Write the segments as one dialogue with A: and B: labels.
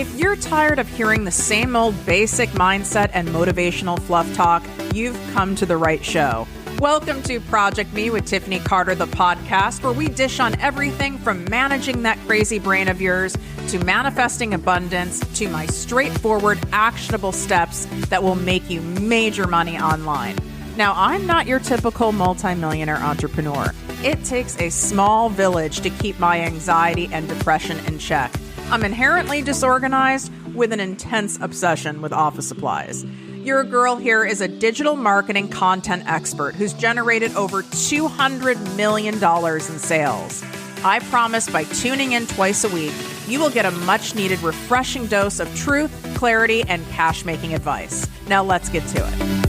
A: If you're tired of hearing the same old basic mindset and motivational fluff talk, you've come to the right show. Welcome to Project Me with Tiffany Carter, the podcast, where we dish on everything from managing that crazy brain of yours to manifesting abundance to my straightforward, actionable steps that will make you major money online. Now, I'm not your typical multimillionaire entrepreneur. It takes a small village to keep my anxiety and depression in check. I'm inherently disorganized with an intense obsession with office supplies. Your girl here is a digital marketing content expert who's generated over $200 million in sales. I promise by tuning in twice a week, you will get a much needed refreshing dose of truth, clarity, and cash-making advice. Now let's get to it.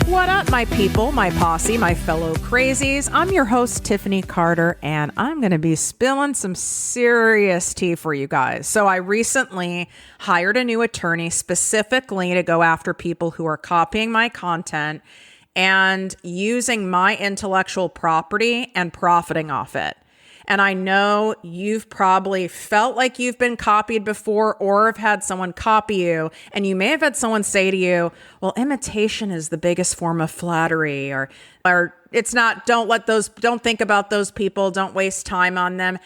A: What up, my people, my posse, my fellow crazies? I'm your host, Tiffany Carter, and I'm going to be spilling some serious tea for you guys. So I recently hired a new attorney specifically to go after people who are copying my content and using my intellectual property and profiting off it. And I know you've probably felt like you've been copied before or have had someone copy you. And you may have had someone say to you, well, imitation is the biggest form of flattery, or it's not, don't think about those people. Don't waste time on them.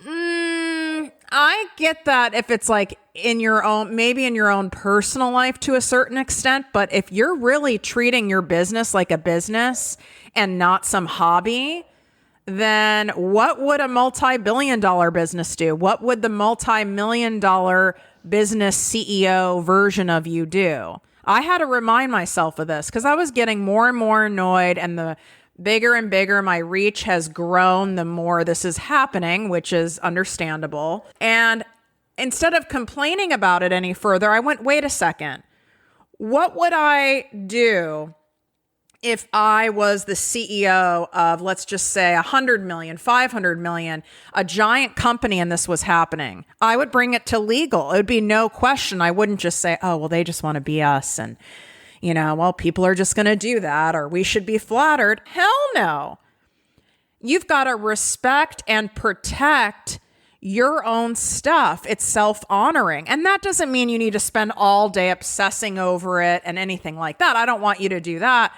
A: I get that if it's like maybe in your own personal life to a certain extent. But if you're really treating your business like a business and not some hobby, then what would a multi-billion-dollar business do? What would the multi-million-dollar business CEO version of you do? I had to remind myself of this because I was getting more and more annoyed, and the bigger and bigger my reach has grown, the more this is happening, which is understandable. And instead of complaining about it any further, I went, wait a second. What would I do if I was the CEO of, let's just say, 100 million, 500 million, a giant company, and this was happening? I would bring it to legal. It would be no question. I wouldn't just say, oh, well, they just want to be us. And, well, people are just going to do that, or we should be flattered. Hell no. You've got to respect and protect your own stuff. It's self-honoring. And that doesn't mean you need to spend all day obsessing over it and anything like that. I don't want you to do that.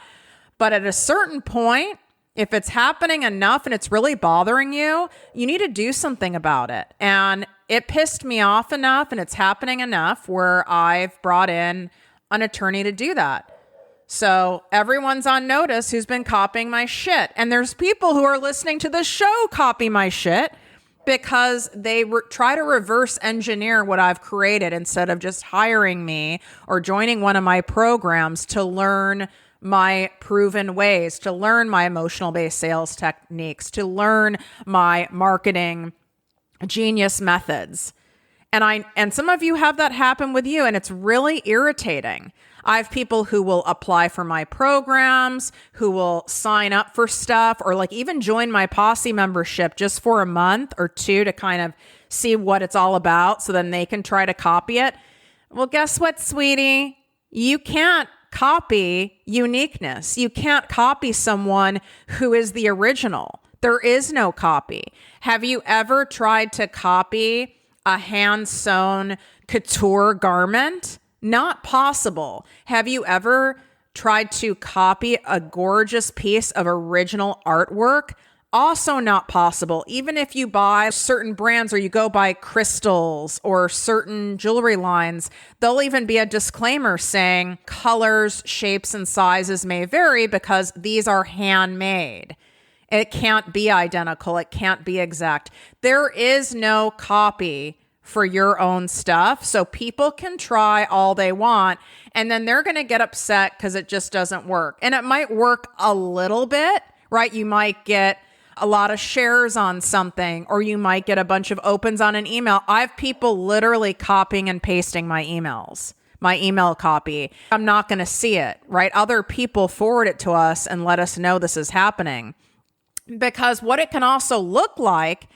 A: But at a certain point, if it's happening enough and it's really bothering you, you need to do something about it. And it pissed me off enough, and it's happening enough where I've brought in an attorney to do that. So everyone's on notice who's been copying my shit. And there's people who are listening to the show copy my shit because they try to reverse engineer what I've created instead of just hiring me or joining one of my programs to learn my proven ways, to learn my emotional-based sales techniques, to learn my marketing genius methods. And some of you have that happen with you, and it's really irritating. I have people who will apply for my programs, who will sign up for stuff, or like even join my posse membership just for a month or two to kind of see what it's all about, so then they can try to copy it. Well, guess what, sweetie? You can't copy uniqueness. You can't copy someone who is the original. There is no copy. Have you ever tried to copy a hand-sewn couture garment? Not possible. Have you ever tried to copy a gorgeous piece of original artwork? Also not possible. Even if you buy certain brands or you go buy crystals or certain jewelry lines, there'll even be a disclaimer saying colors, shapes, and sizes may vary because these are handmade. It can't be identical. It can't be exact. There is no copy for your own stuff. So people can try all they want, and then they're going to get upset because it just doesn't work. And it might work a little bit, right? You might get a lot of shares on something, or you might get a bunch of opens on an email. I have people literally copying and pasting my emails, my email copy. I'm not going to see it, right? Other people forward it to us and let us know this is happening. Because what it can also look like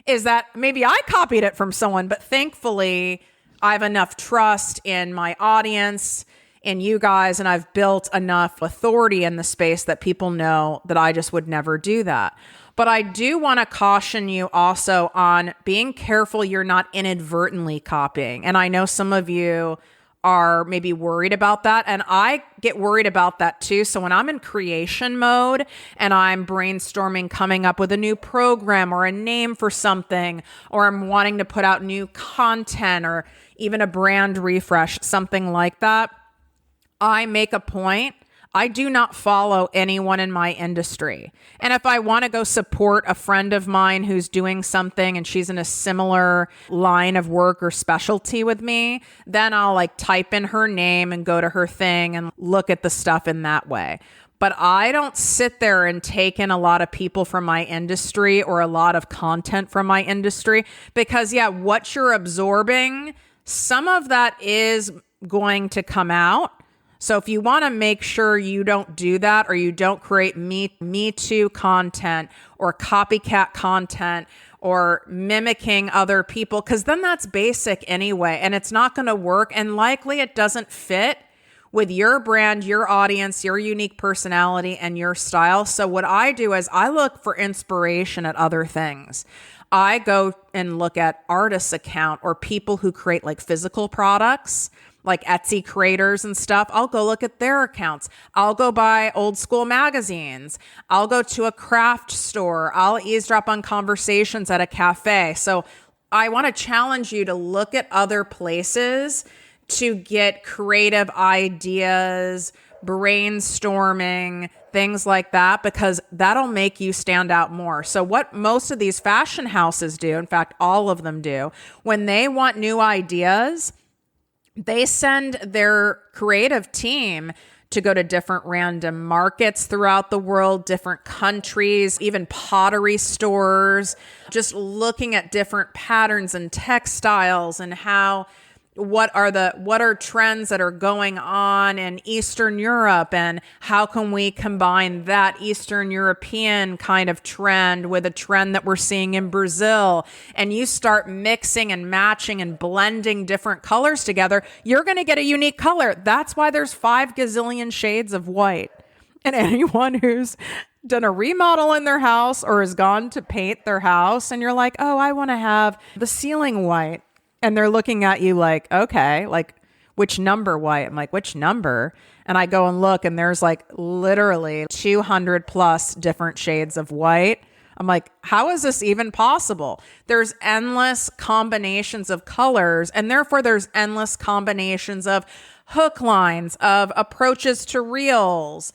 A: is that maybe I copied it from someone, but thankfully I have enough trust in my audience, in you guys, and I've built enough authority in the space that people know that I just would never do that. But I do want to caution you also on being careful you're not inadvertently copying. And I know some of you are maybe worried about that. And I get worried about that too. So when I'm in creation mode and I'm brainstorming, coming up with a new program or a name for something, or I'm wanting to put out new content or even a brand refresh, something like that, I make a point. I do not follow anyone in my industry. And if I want to go support a friend of mine who's doing something and she's in a similar line of work or specialty with me, then I'll like type in her name and go to her thing and look at the stuff in that way. But I don't sit there and take in a lot of people from my industry or a lot of content from my industry because, yeah, what you're absorbing, some of that is going to come out. So if you want to make sure you don't do that or you don't create me too content or copycat content or mimicking other people, because then that's basic anyway, and it's not going to work. And likely it doesn't fit with your brand, your audience, your unique personality, and your style. So what I do is I look for inspiration at other things. I go and look at artists' account or people who create like physical products, like Etsy creators and stuff. I'll go look at their accounts. I'll go buy old school magazines. I'll go to a craft store. I'll eavesdrop on conversations at a cafe. So I want to challenge you to look at other places to get creative ideas, brainstorming, things like that, because that'll make you stand out more. So what most of these fashion houses do, in fact, all of them do, when they want new ideas, they send their creative team to go to different random markets throughout the world, different countries, even pottery stores, just looking at different patterns and textiles and what are trends that are going on in Eastern Europe, and how can we combine that Eastern European kind of trend with a trend that we're seeing in Brazil. And you start mixing and matching and blending different colors together, you're going to get a unique color. That's why there's 5 gazillion shades of white. And anyone who's done a remodel in their house or has gone to paint their house and you're like, oh, I want to have the ceiling white. And they're looking at you like, okay, like which number white? I'm like, which number? And I go and look and there's like literally 200 plus different shades of white. I'm like, how is this even possible? There's endless combinations of colors, and therefore there's endless combinations of hook lines, of approaches to reels,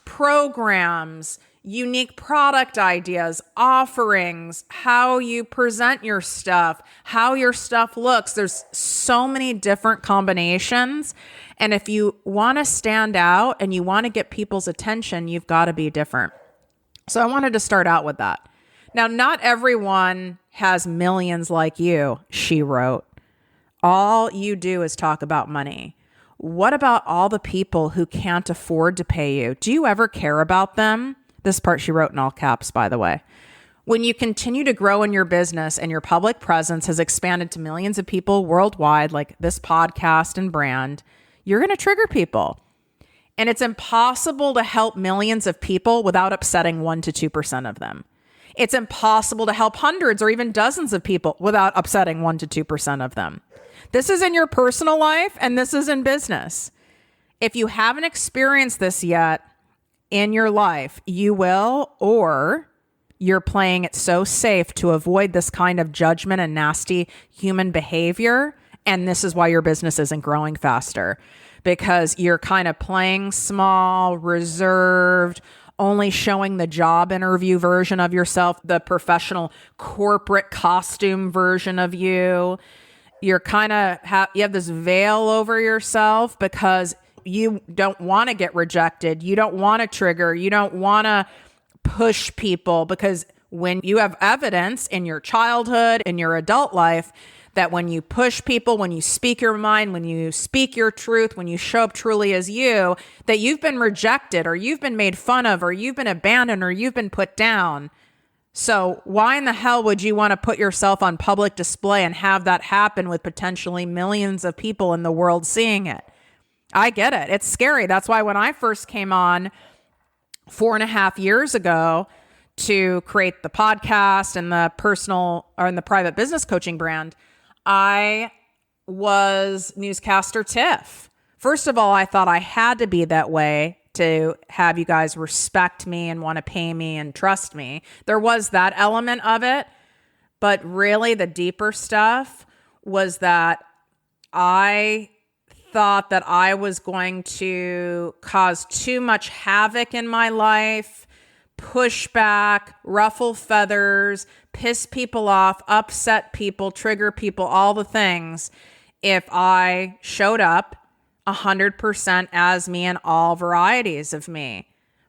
A: programs, unique product ideas, offerings, how you present your stuff, how your stuff looks. There's so many different combinations. And if you want to stand out and you want to get people's attention, you've got to be different. So I wanted to start out with that. Now, not everyone has millions like you, she wrote. All you do is talk about money. What about all the people who can't afford to pay you? Do you ever care about them? This part she wrote in all caps, by the way. When you continue to grow in your business and your public presence has expanded to millions of people worldwide, like this podcast and brand, you're going to trigger people. And it's impossible to help millions of people without upsetting 1% to 2% of them. It's impossible to help hundreds or even dozens of people without upsetting 1% to 2% of them. This is in your personal life and this is in business. If you haven't experienced this yet in your life, you will, or you're playing it so safe to avoid this kind of judgment and nasty human behavior. And this is why your business isn't growing faster, because you're kind of playing small, reserved, only showing the job interview version of yourself, the professional corporate costume version of you. You're kind of, you have this veil over yourself because you don't want to get rejected. You don't want to trigger. You don't want to push people, because when you have evidence in your childhood, in your adult life, that when you push people, when you speak your mind, when you speak your truth, when you show up truly as you, that you've been rejected or you've been made fun of or you've been abandoned or you've been put down. So why in the hell would you want to put yourself on public display and have that happen with potentially millions of people in the world seeing it? I get it. It's scary. That's why when I first came on 4.5 years ago to create the podcast and the personal or in the private business coaching brand, I was newscaster Tiff. First of all, I thought I had to be that way to have you guys respect me and want to pay me and trust me. There was that element of it, but really the deeper stuff was that I thought that I was going to cause too much havoc in my life, push back, ruffle feathers, piss people off, upset people, trigger people, all the things, if I showed up 100% as me and all varieties of me.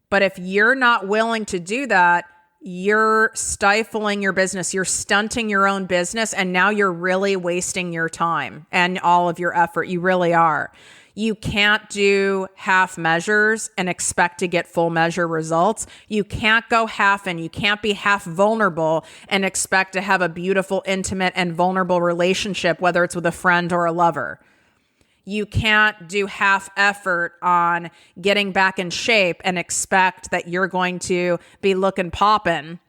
A: But if you're not willing to do that, you're stifling your business, you're stunting your own business, and now you're really wasting your time and all of your effort. You really are. You can't do half measures and expect to get full measure results. You can't go half and you can't be half vulnerable and expect to have a beautiful, intimate, and vulnerable relationship, whether it's with a friend or a lover. You can't do half effort on getting back in shape and expect that you're going to be looking poppin'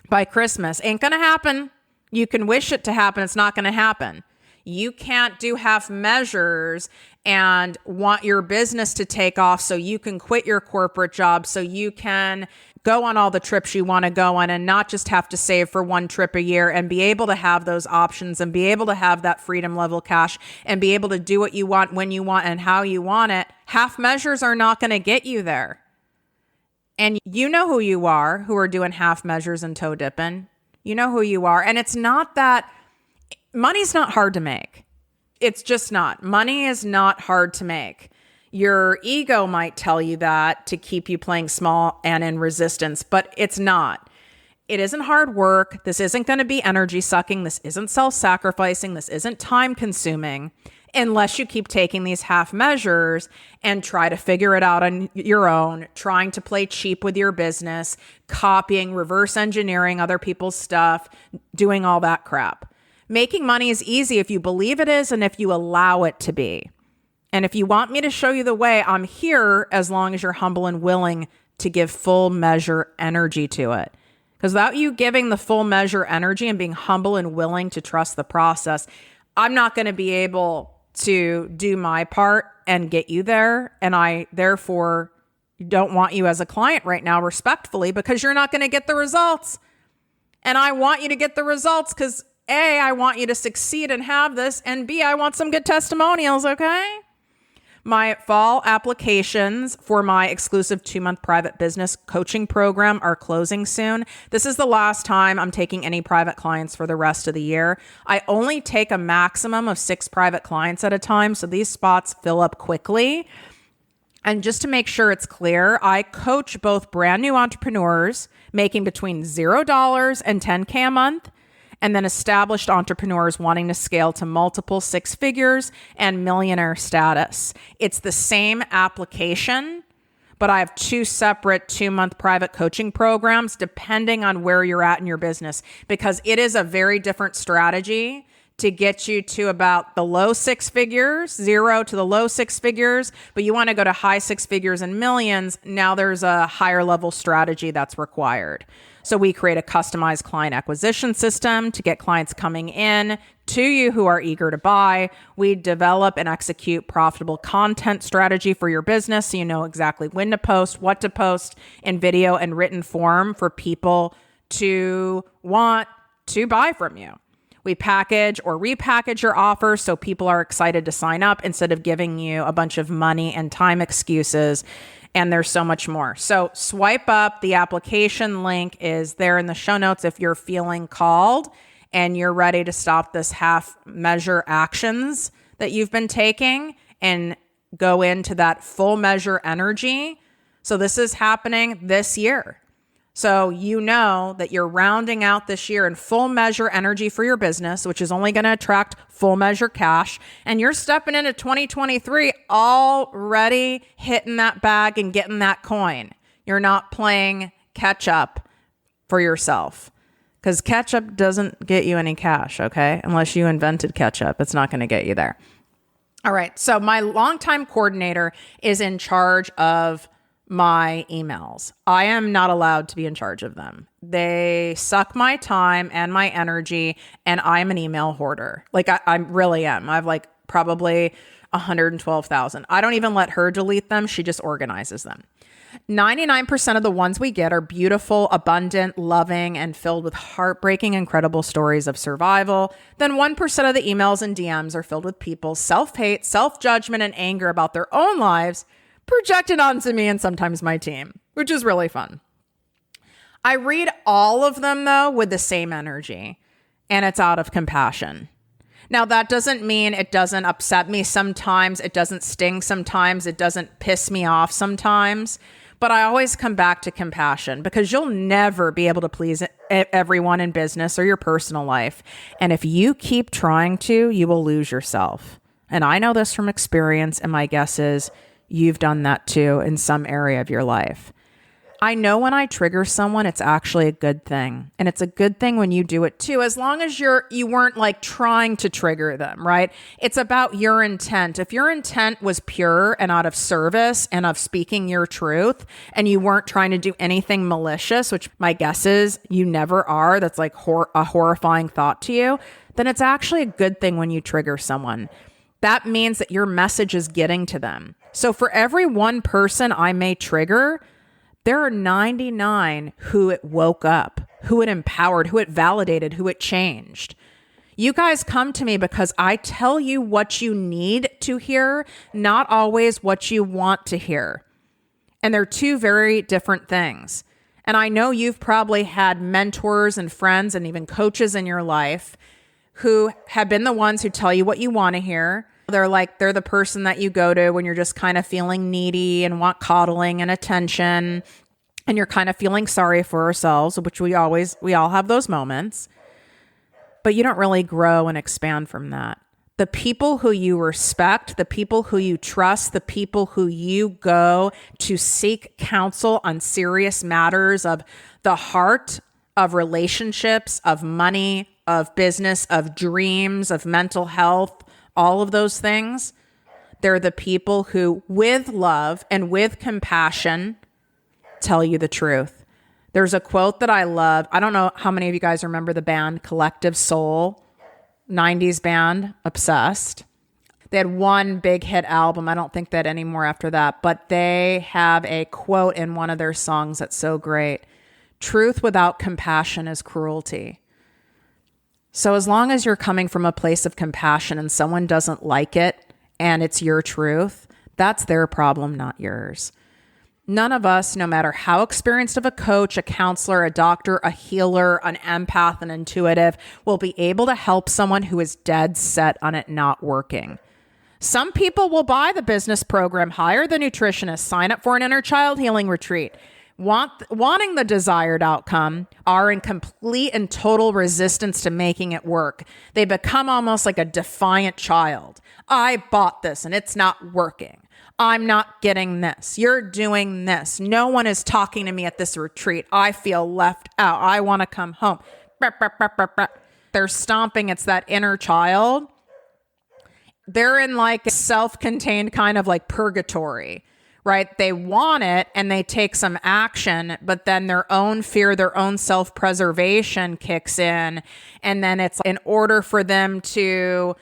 A: by Christmas. Ain't gonna happen. You can wish it to happen. It's not gonna happen. You can't do half measures and want your business to take off so you can quit your corporate job, so you can go on all the trips you want to go on and not just have to save for one trip a year and be able to have those options and be able to have that freedom level cash and be able to do what you want, when you want, and how you want it. Half measures are not going to get you there. And you know who you are, who are doing half measures and toe dipping. You know who you are. And it's not that money's not hard to make. It's just not. Money is not hard to make. Your ego might tell you that to keep you playing small and in resistance, but it's not. It isn't hard work. This isn't going to be energy sucking. This isn't self-sacrificing. This isn't time consuming unless you keep taking these half measures and try to figure it out on your own, trying to play cheap with your business, copying, reverse engineering other people's stuff, doing all that crap. Making money is easy if you believe it is and if you allow it to be. And if you want me to show you the way, I'm here as long as you're humble and willing to give full measure energy to it. Because without you giving the full measure energy and being humble and willing to trust the process, I'm not going to be able to do my part and get you there. And I therefore don't want you as a client right now, respectfully, because you're not going to get the results. And I want you to get the results because A, I want you to succeed and have this, and B, I want some good testimonials, okay? My fall applications for my exclusive 2-month private business coaching program are closing soon. This is the last time I'm taking any private clients for the rest of the year. I only take a maximum of 6 private clients at a time, so these spots fill up quickly. And just to make sure it's clear, I coach both brand new entrepreneurs making between $0 and $10K a month, and then established entrepreneurs wanting to scale to multiple 6 figures and millionaire status. It's the same application, but I have 2 separate 2-month private coaching programs depending on where you're at in your business, because it is a very different strategy to get you to about the low 6 figures, 0 to the low 6 figures, but you want to go to high 6 figures and millions. Now there's a higher level strategy that's required. So we create a customized client acquisition system to get clients coming in to you who are eager to buy. We develop and execute profitable content strategy for your business so you know exactly when to post, what to post in video and written form for people to want to buy from you. We package or repackage your offer so people are excited to sign up instead of giving you a bunch of money and time excuses. And there's so much more. So swipe up. The application link is there in the show notes if you're feeling called and you're ready to stop this half measure actions that you've been taking and go into that full measure energy. So this is happening this year. So you know that you're rounding out this year in full measure energy for your business, which is only going to attract full measure cash. And you're stepping into 2023 already hitting that bag and getting that coin. You're not playing catch up for yourself, because catch up doesn't get you any cash, okay? Unless you invented catch up, it's not going to get you there. All right. So my longtime coordinator is in charge of my emails. I am not allowed to be in charge of them. They suck my time and my energy, and I'm an email hoarder. Like I really am. I've like probably 112,000. I don't even let her delete them. She just organizes them. 99% of the ones we get are beautiful, abundant, loving, and filled with heartbreaking, incredible stories of survival. Then 1% of the emails and DMs are filled with people's self-hate, self-judgment, and anger about their own lives projected onto me and sometimes my team, which is really fun. I read all of them, though, with the same energy, and it's out of compassion. Now, that doesn't mean it doesn't upset me sometimes. It doesn't sting sometimes. It doesn't piss me off sometimes. But I always come back to compassion, because you'll never be able to please everyone in business or your personal life. And if you keep trying to, you will lose yourself. And I know this from experience, and my guess is you've done that too in some area of your life. I know when I trigger someone, it's actually a good thing. And it's a good thing when you do it too, as long as you weren't like trying to trigger them, right? It's about your intent. If your intent was pure and out of service and of speaking your truth, and you weren't trying to do anything malicious, which my guess is you never are, that's like a horrifying thought to you, then it's actually a good thing when you trigger someone. That means that your message is getting to them. So for every one person I may trigger, there are 99 who it woke up, who it empowered, who it validated, who it changed. You guys come to me because I tell you what you need to hear, not always what you want to hear. And they're two very different things. And I know you've probably had mentors and friends and even coaches in your life who have been the ones who tell you what you want to hear. They're the person that you go to when you're just kind of feeling needy and want coddling and attention, and you're kind of feeling sorry for ourselves, which we all have those moments, but you don't really grow and expand from that. The people who you respect, the people who you trust, the people who you go to seek counsel on serious matters of the heart, of relationships, of money, of business, of dreams, of mental health, all of those things, they're the people who, with love and with compassion, tell you the truth. There's a quote that I love. I don't know how many of you guys remember the band Collective Soul, 90s band, obsessed. They had one big hit album. I don't think they had any more after that, but they have a quote in one of their songs that's so great. Truth without compassion is cruelty. So as long as you're coming from a place of compassion and someone doesn't like it and it's your truth, that's their problem, not yours. None of us, no matter how experienced of a coach, a counselor, a doctor, a healer, an empath, an intuitive, will be able to help someone who is dead set on it not working. Some people will buy the business program, hire the nutritionist, sign up for an inner child healing retreat. Wanting the desired outcome, are in complete and total resistance to making it work. They become almost like a defiant child. I bought this and it's not working. I'm not getting this. You're doing this. No one is talking to me at this retreat. I feel left out. I want to come home. They're stomping. It's that inner child. They're in like a self-contained kind of like purgatory. Right? They want it and they take some action, but then their own fear, their own self-preservation kicks in. And then it's in order for them to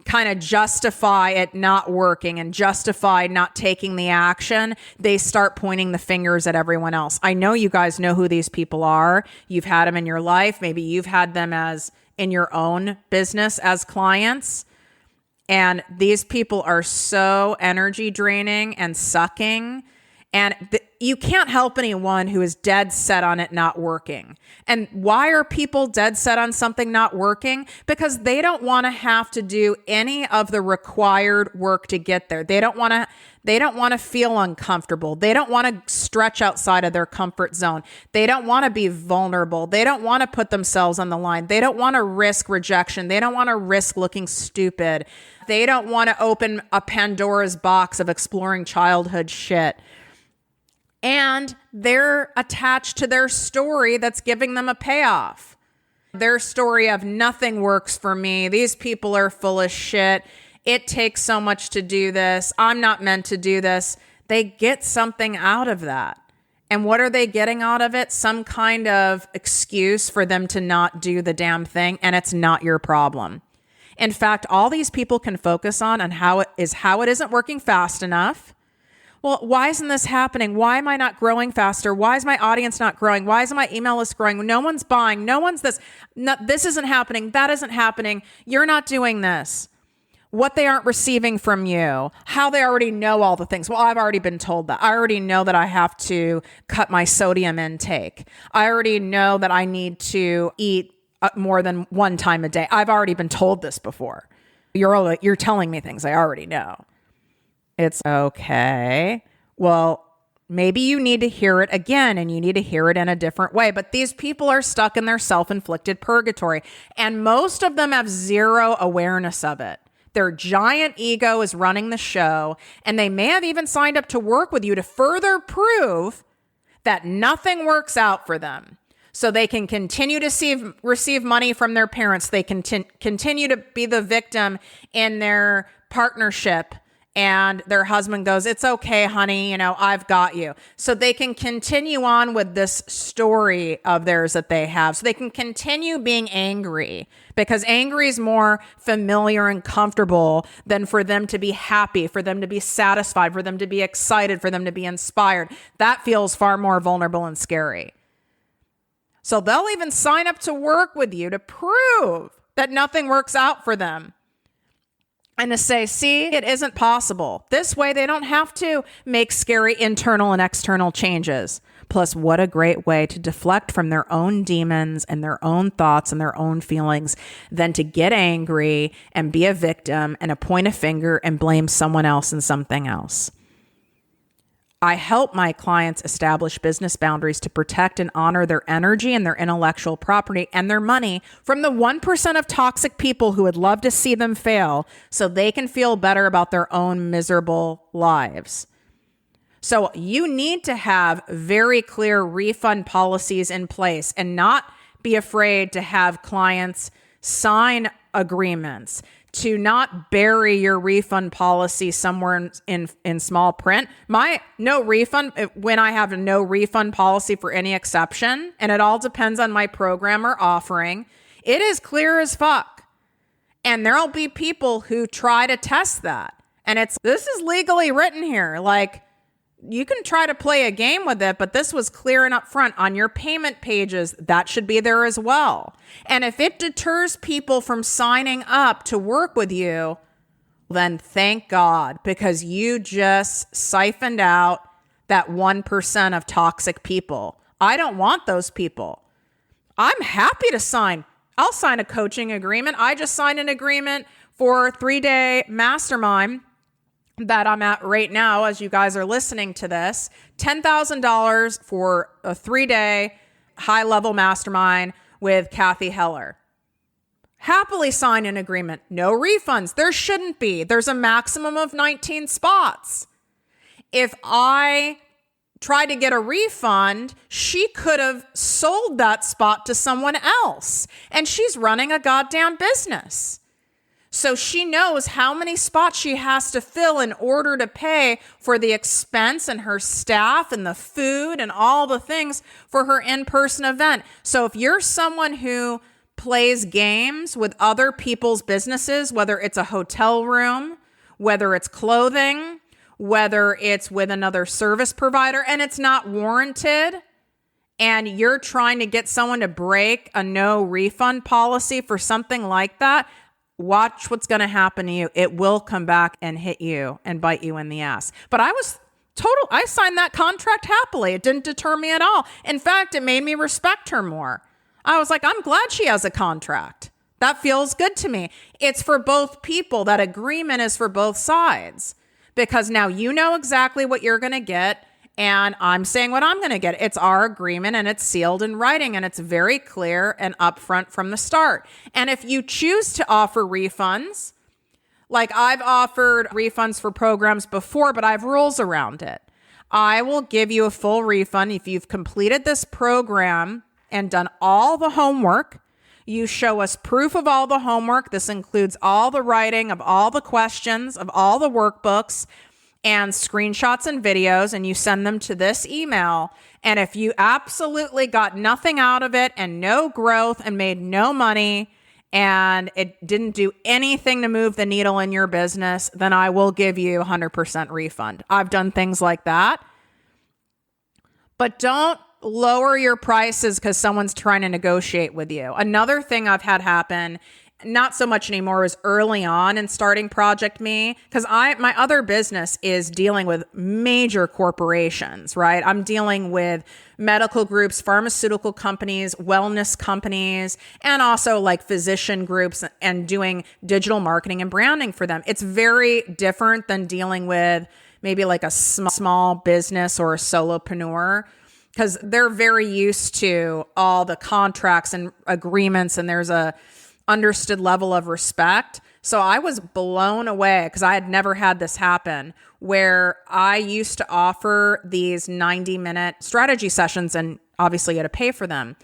A: kind of justify it not working and justify not taking the action, they start pointing the fingers at everyone else. I know you guys know who these people are. You've had them in your life. Maybe you've had them as in your own business as clients. And these people are so energy draining and sucking. And you can't help anyone who is dead set on it not working. And why are people dead set on something not working? Because they don't want to have to do any of the required work to get there. They don't want to feel uncomfortable. They don't want to stretch outside of their comfort zone. They don't want to be vulnerable. They don't want to put themselves on the line. They don't want to risk rejection. They don't want to risk looking stupid. They don't want to open a Pandora's box of exploring childhood shit. And they're attached to their story that's giving them a payoff. Their story of nothing works for me. These people are full of shit. It takes so much to do this. I'm not meant to do this. They get something out of that. And what are they getting out of it? Some kind of excuse for them to not do the damn thing, and it's not your problem. In fact, all these people can focus on how it isn't working fast enough. Well, why isn't this happening? Why am I not growing faster? Why is my audience not growing? Why isn't my email list growing? No one's buying. No one's this. No, this isn't happening. That isn't happening. You're not doing this. What they aren't receiving from you, how they already know all the things. Well, I've already been told that. I already know that I have to cut my sodium intake. I already know that I need to eat more than one time a day. I've already been told this before. You're telling me things I already know. It's okay. Well, maybe you need to hear it again, and you need to hear it in a different way. But these people are stuck in their self-inflicted purgatory, and most of them have zero awareness of it. Their giant ego is running the show, and they may have even signed up to work with you to further prove that nothing works out for them. So they can continue to receive money from their parents. They can continue to be the victim in their partnership, and their husband goes, "It's okay, honey, I've got you." So they can continue on with this story of theirs that they have. So they can continue being angry, because angry is more familiar and comfortable than for them to be happy, for them to be satisfied, for them to be excited, for them to be inspired. That feels far more vulnerable and scary. So they'll even sign up to work with you to prove that nothing works out for them. And to say, see, it isn't possible. This way, they don't have to make scary internal and external changes. Plus, what a great way to deflect from their own demons and their own thoughts and their own feelings than to get angry and be a victim and point a finger and blame someone else and something else. I help my clients establish business boundaries to protect and honor their energy and their intellectual property and their money from the 1% of toxic people who would love to see them fail so they can feel better about their own miserable lives. So you need to have very clear refund policies in place and not be afraid to have clients sign agreements, to not bury your refund policy somewhere in small print. My no refund, when I have a no refund policy for any exception, and it all depends on my program or offering, it is clear as fuck. And there'll be people who try to test that. And this is legally written here. Like, you can try to play a game with it, but this was clear and upfront on your payment pages. That should be there as well. And if it deters people from signing up to work with you, then thank God, because you just siphoned out that 1% of toxic people. I don't want those people. I'm happy to sign. I'll sign a coaching agreement. I just signed an agreement for a 3-day mastermind that I'm at right now as you guys are listening to this. $10,000 for a 3-day high-level mastermind with Kathy Heller. Happily sign an agreement. No refunds. There shouldn't be. There's a maximum of 19 spots. If I tried to get a refund, she could have sold that spot to someone else. And she's running a goddamn business. So she knows how many spots she has to fill in order to pay for the expense and her staff and the food and all the things for her in-person event. So if you're someone who plays games with other people's businesses, whether it's a hotel room, whether it's clothing, whether it's with another service provider, and it's not warranted, and you're trying to get someone to break a no refund policy for something like that, watch what's going to happen to you. It will come back and hit you and bite you in the ass. But I signed that contract happily. It didn't deter me at all. In fact, it made me respect her more. I was like, I'm glad she has a contract. That feels good to me. It's for both people. That agreement is for both sides, because now you know exactly what you're going to get. And I'm saying what I'm going to get. It's our agreement, and it's sealed in writing, and it's very clear and upfront from the start. And if you choose to offer refunds, like I've offered refunds for programs before, but I have rules around it. I will give you a full refund if you've completed this program and done all the homework. You show us proof of all the homework. This includes all the writing of all the questions, of all the workbooks. and screenshots and videos, and you send them to this email. And if you absolutely got nothing out of it and no growth and made no money and it didn't do anything to move the needle in your business, then I will give you 100% refund. I've done things like that. But don't lower your prices because someone's trying to negotiate with you. Another thing I've had happen, not so much anymore, is early on in starting ProjectME, because my other business is dealing with major corporations, right? I'm dealing with medical groups, pharmaceutical companies, wellness companies, and also like physician groups, and doing digital marketing and branding for them. It's very different than dealing with maybe like a small business or a solopreneur, because they're very used to all the contracts and agreements, and there's a understood level of respect. So I was blown away because I had never had this happen, where I used to offer these 90-minute strategy sessions, and obviously you had to pay for them.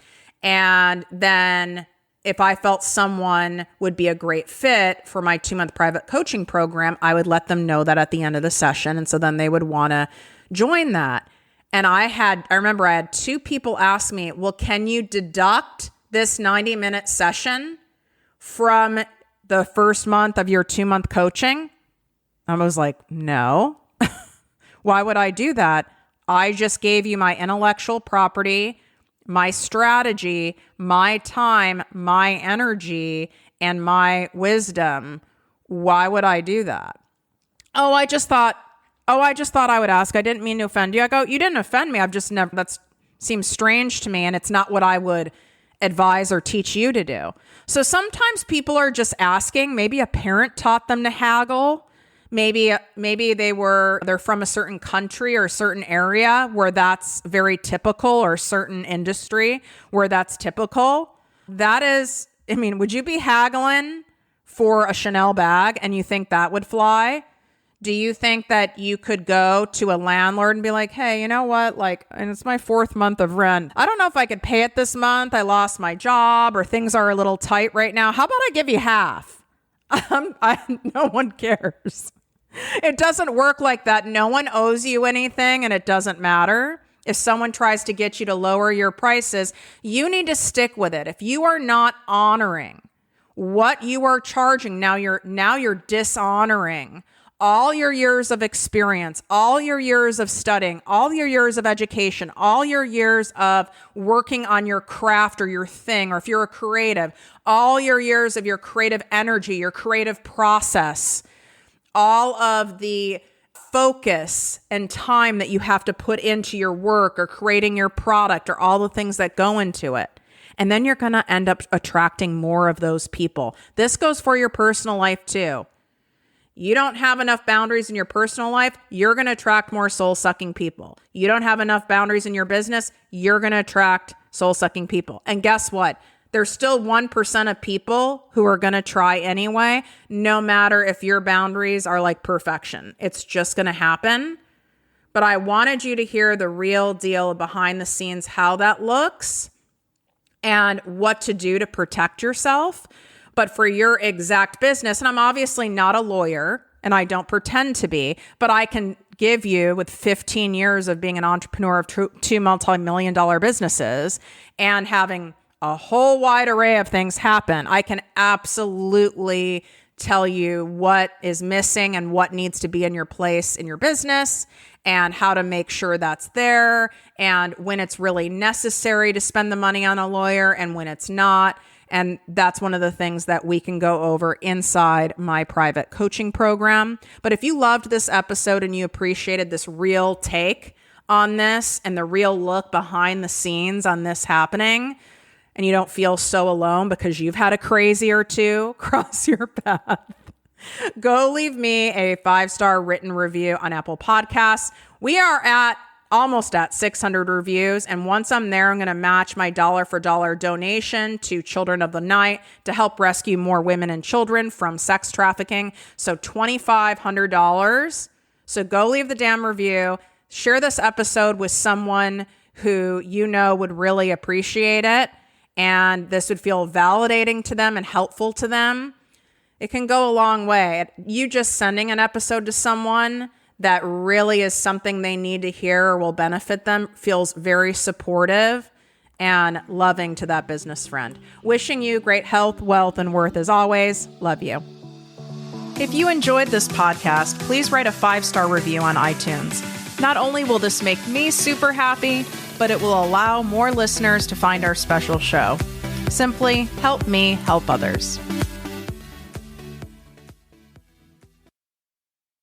A: And then if I felt someone would be a great fit for my 2-month private coaching program, I would let them know that at the end of the session. And so then they would want to join that. And I remember I had 2 people ask me, well, can you deduct this 90-minute session from the first month of your 2-month coaching? I was like, no. Why would I do that? I just gave you my intellectual property, my strategy, my time, my energy, and my wisdom. Why would I do that? I just thought I would ask. I didn't mean to offend you. I go, you didn't offend me. I've just never, that seems strange to me, and it's not what I would advise or teach you to do. So sometimes people are just asking. Maybe a parent taught them to haggle. Maybe they're from a certain country or a certain area where that's very typical, or a certain industry where that's typical. That is, would you be haggling for a Chanel bag and you think that would fly? Do you think that you could go to a landlord and be like, hey, you know what? And it's my 4th month of rent. I don't know if I could pay it this month. I lost my job, or things are a little tight right now. How about I give you half? No one cares. It doesn't work like that. No one owes you anything, and it doesn't matter. If someone tries to get you to lower your prices, you need to stick with it. If you are not honoring what you are charging, now you're dishonoring all your years of experience, all your years of studying, all your years of education, all your years of working on your craft or your thing, or if you're a creative, all your years of your creative energy, your creative process, all of the focus and time that you have to put into your work or creating your product, or all the things that go into it. And then you're going to end up attracting more of those people. This goes for your personal life too. You don't have enough boundaries in your personal life, you're going to attract more soul-sucking people. You don't have enough boundaries in your business, you're going to attract soul-sucking people. And guess what? There's still 1% of people who are going to try anyway, no matter if your boundaries are like perfection. It's just going to happen. But I wanted you to hear the real deal behind the scenes, how that looks, and what to do to protect yourself. But for your exact business, and I'm obviously not a lawyer, and I don't pretend to be, but I can give you, with 15 years of being an entrepreneur of 2 multi-million-dollar businesses and having a whole wide array of things happen, I can absolutely tell you what is missing and what needs to be in your place in your business, and how to make sure that's there, and when it's really necessary to spend the money on a lawyer and when it's not. And that's one of the things that we can go over inside my private coaching program. But if you loved this episode and you appreciated this real take on this and the real look behind the scenes on this happening, and you don't feel so alone because you've had a crazy or two cross your path, go leave me a 5-star written review on Apple Podcasts. We are almost at 600 reviews. And once I'm there, I'm going to match my dollar for dollar donation to Children of the Night to help rescue more women and children from sex trafficking. So $2,500. So go leave the damn review. Share this episode with someone who you know would really appreciate it, and this would feel validating to them and helpful to them. It can go a long way. You just sending an episode to someone, that really is something they need to hear or will benefit them, feels very supportive and loving to that business friend. Wishing you great health, wealth, and worth as always. Love you. If you enjoyed this podcast, please write a 5-star review on iTunes. Not only will this make me super happy, but it will allow more listeners to find our special show. Simply help me help others.